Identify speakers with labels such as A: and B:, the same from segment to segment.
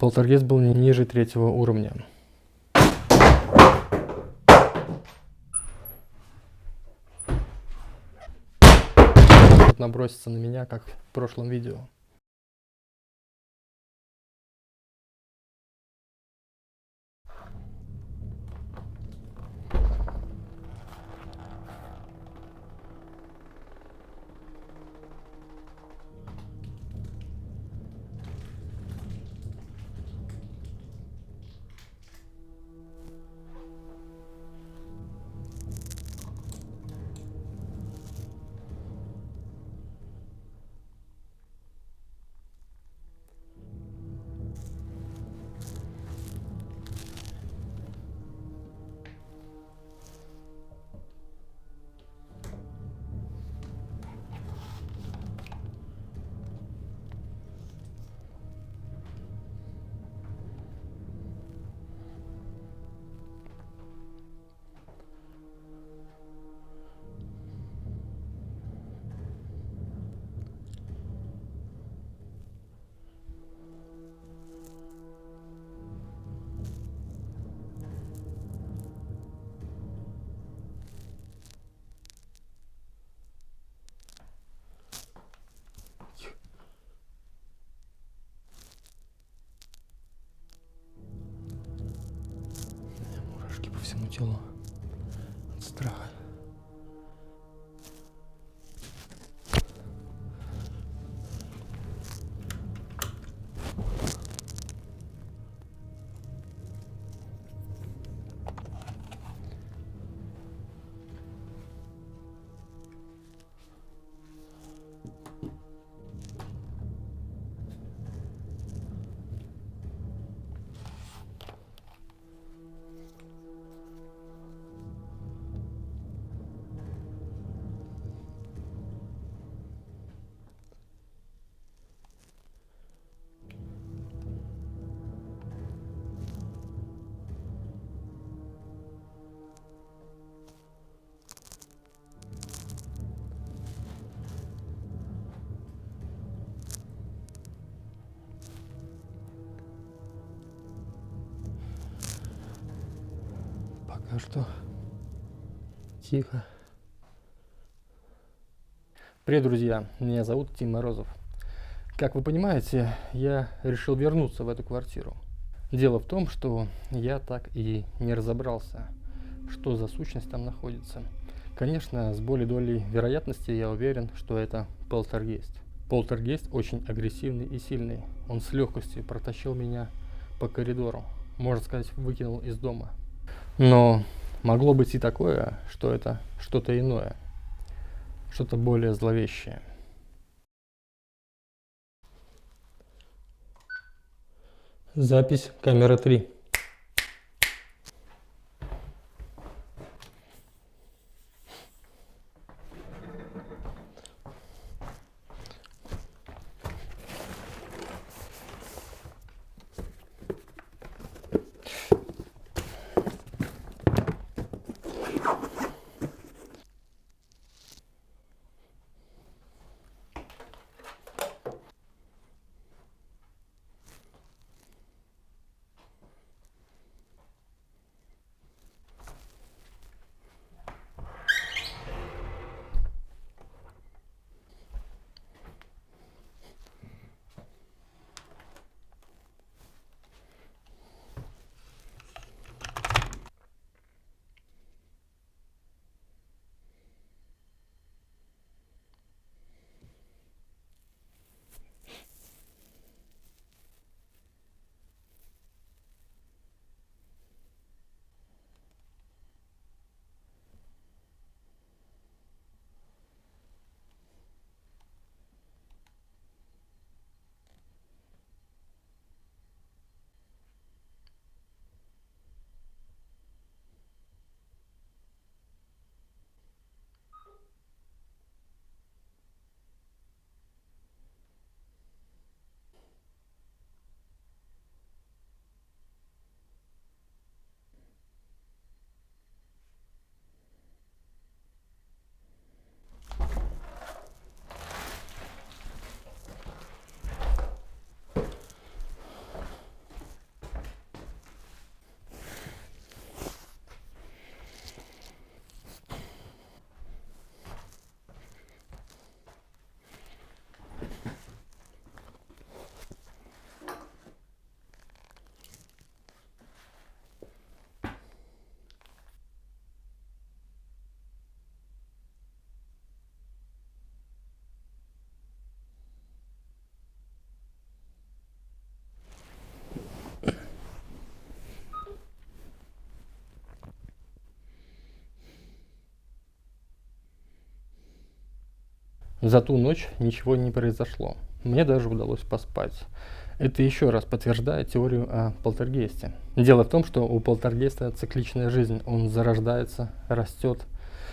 A: Полтергейст был ниже 3-го уровня. Наброситься на меня, как в прошлом видео. Мурашки по всему телу от страха. Пока что тихо. Привет, друзья! Меня зовут Тим Морозов. Как вы понимаете, я решил вернуться в эту квартиру. Дело в том, что я так и не разобрался, что за сущность там находится. Конечно, с более долей вероятности я уверен, что это полтергейст. Полтергейст очень агрессивный и сильный. Он с легкостью протащил меня по коридору, можно сказать, выкинул из дома. Но могло быть и такое, что это что-то иное, что-то более зловещее. Запись камера 3. За ту ночь ничего не произошло. Мне даже удалось поспать. Это еще раз подтверждает теорию о полтергейсте. Дело в том, что у полтергейста цикличная жизнь. Он зарождается, растет,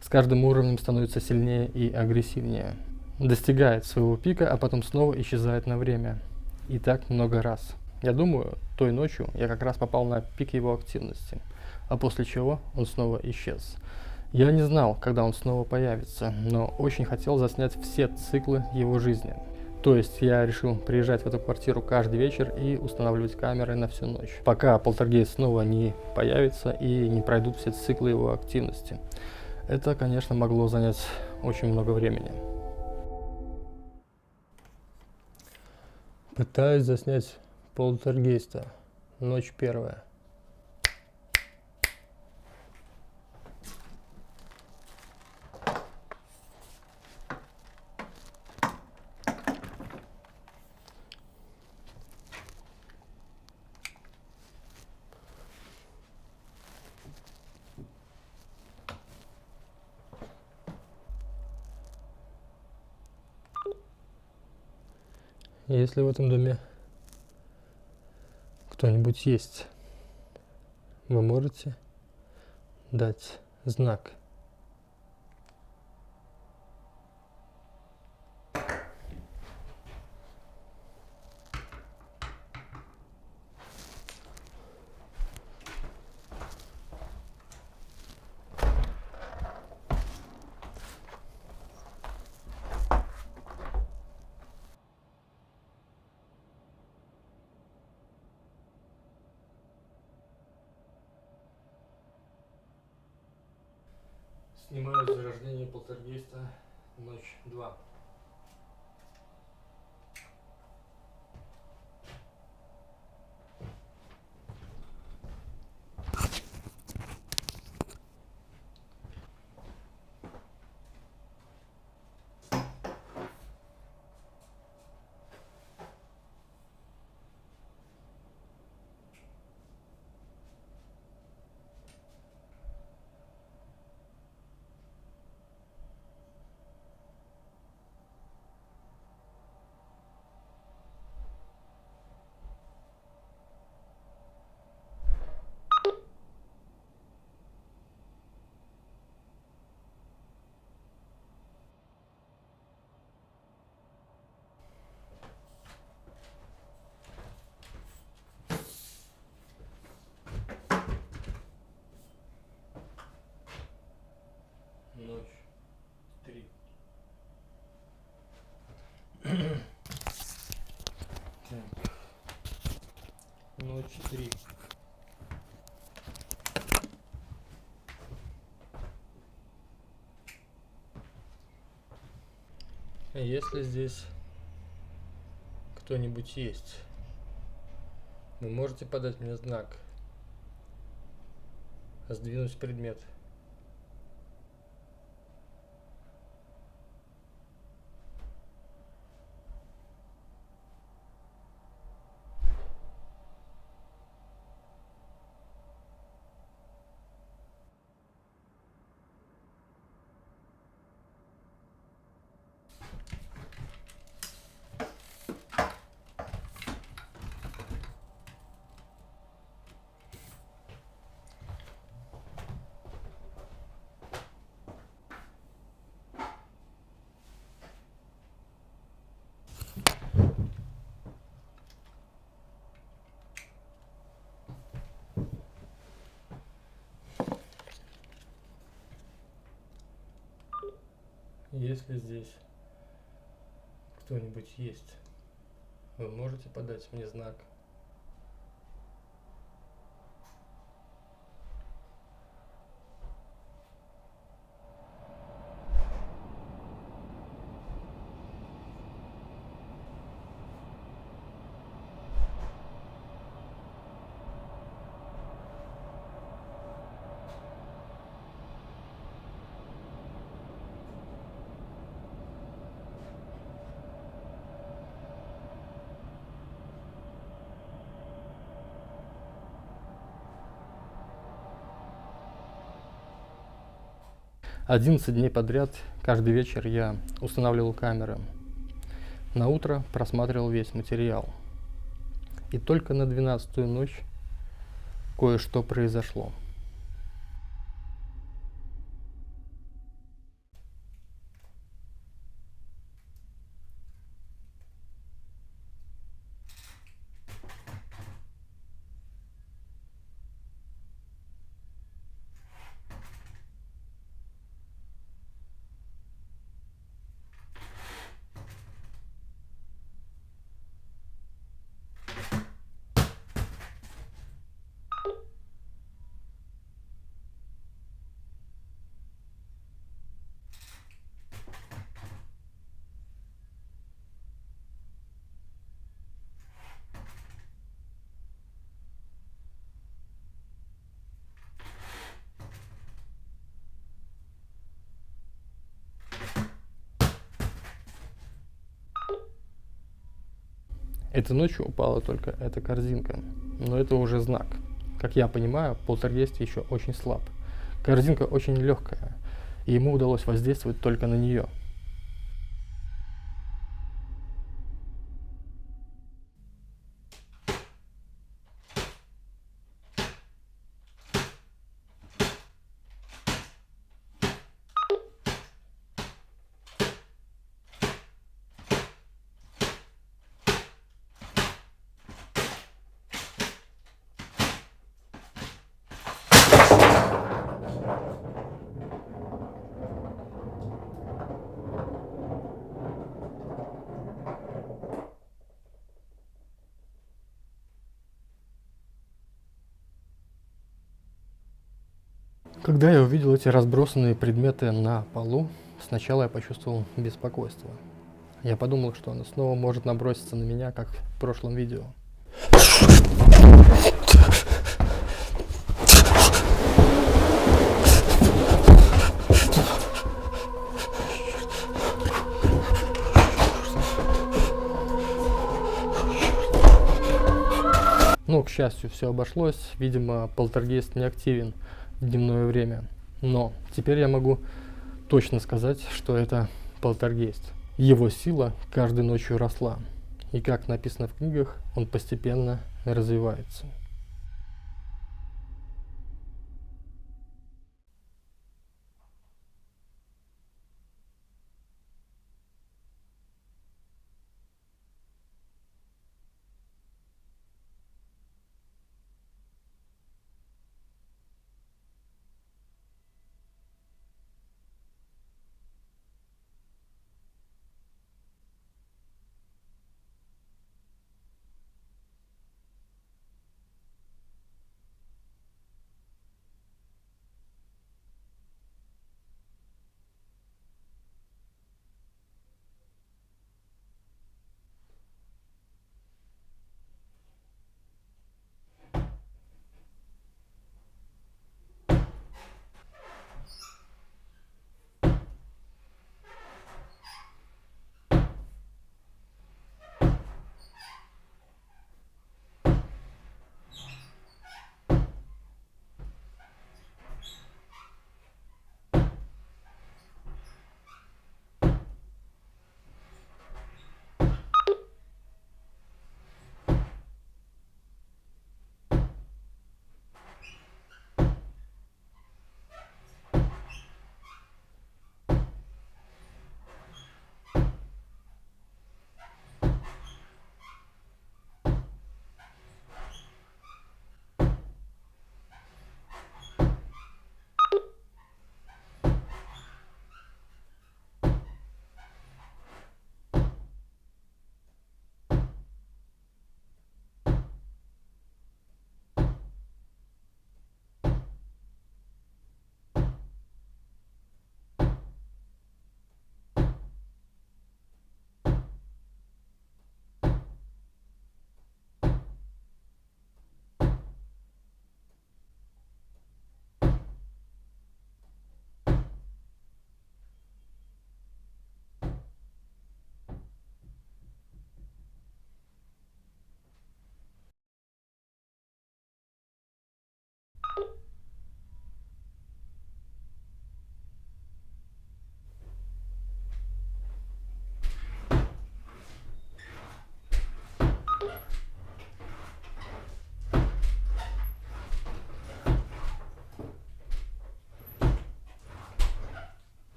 A: с каждым уровнем становится сильнее и агрессивнее. Достигает своего пика, а потом снова исчезает на время. И так много раз. Я думаю, той ночью я как раз попал на пик его активности, а после чего он снова исчез. Я не знал, когда он снова появится, но очень хотел заснять все циклы его жизни. То есть я решил приезжать в эту квартиру каждый вечер и устанавливать камеры на всю ночь, пока полтергейст снова не появится и не пройдут все циклы его активности. Это, конечно, могло занять очень много времени. Пытаюсь заснять полтергейста. Ночь первая. Если в этом доме кто-нибудь есть, вы можете дать знак. Снимаю зарождение полтергейста, ночь 2. Ночь 3. Так. Ночь 3. Если здесь кто-нибудь есть, вы можете подать мне знак. Сдвинуть предмет. Если здесь кто-нибудь есть, вы можете подать мне знак. 11 дней подряд, каждый вечер я устанавливал камеры. На утро просматривал весь материал. И только на 12-ю ночь кое-что произошло. Этой ночью упала только эта корзинка, но это уже знак. Как я понимаю, полтергейст еще очень слаб. Корзинка очень легкая, и ему удалось воздействовать только на нее. Когда я увидел эти разбросанные предметы на полу, сначала я почувствовал беспокойство. Я подумал, что оно снова может наброситься на меня, как в прошлом видео. Но, к счастью, все обошлось. Видимо, полтергейст не активен в дневное время. Но теперь я могу точно сказать, что это полтергейст. Его сила каждой ночью росла. И, как написано в книгах, он постепенно развивается.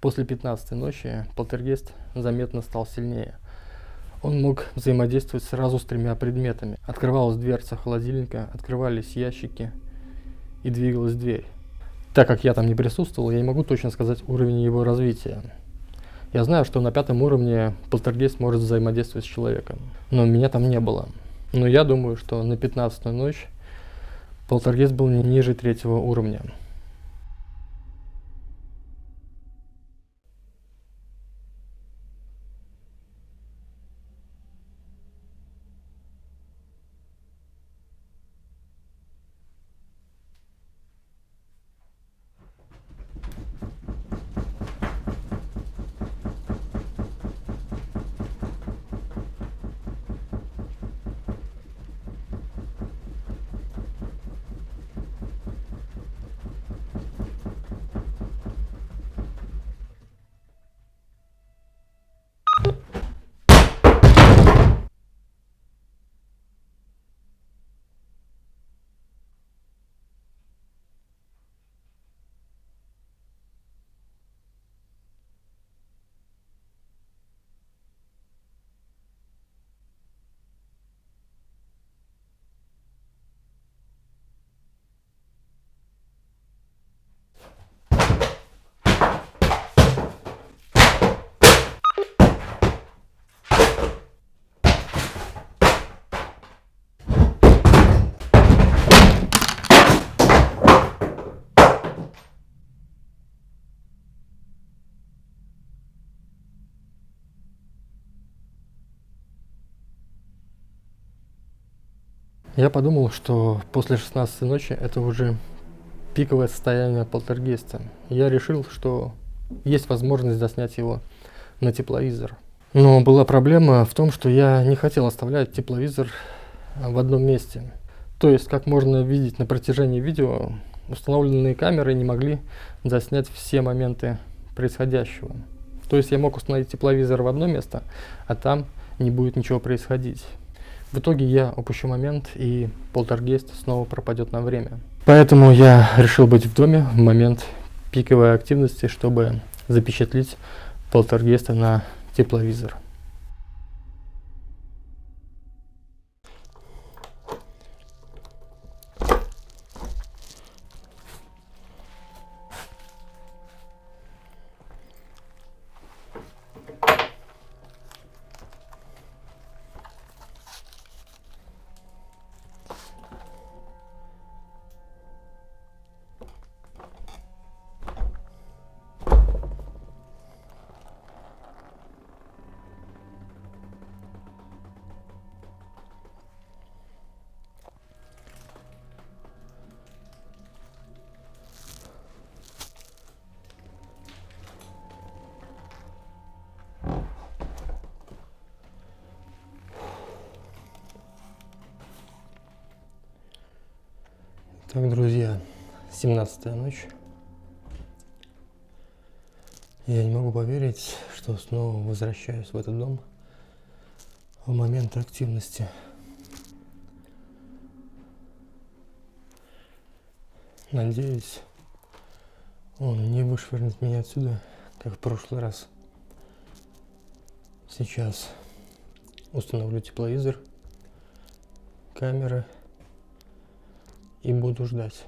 A: После 15-й ночи полтергейст заметно стал сильнее. Он мог взаимодействовать сразу с 3 предметами. Открывалась дверца холодильника, открывались ящики и двигалась дверь. Так как я там не присутствовал, я не могу точно сказать уровень его развития. Я знаю, что на 5-м уровне полтергейст может взаимодействовать с человеком, но меня там не было. Но я думаю, что на 15-ю ночь полтергейст был не ниже 3-го уровня. Я подумал, что после 16-й ночи это уже пиковое состояние полтергейста. Я решил, что есть возможность заснять его на тепловизор. Но была проблема в том, что я не хотел оставлять тепловизор в одном месте. То есть, как можно видеть на протяжении видео, установленные камеры не могли заснять все моменты происходящего. То есть я мог установить тепловизор в одно место, а там не будет ничего происходить. В итоге я упущу момент, и полтергейст снова пропадет на время. Поэтому я решил быть в доме в момент пиковой активности, чтобы запечатлеть полтергейста на тепловизор. Так, друзья, 17-я ночь. Я не могу поверить, что снова возвращаюсь в этот дом в момент активности. Надеюсь, он не вышвырнет меня отсюда, как в прошлый раз. Сейчас установлю тепловизор, камеры и буду ждать.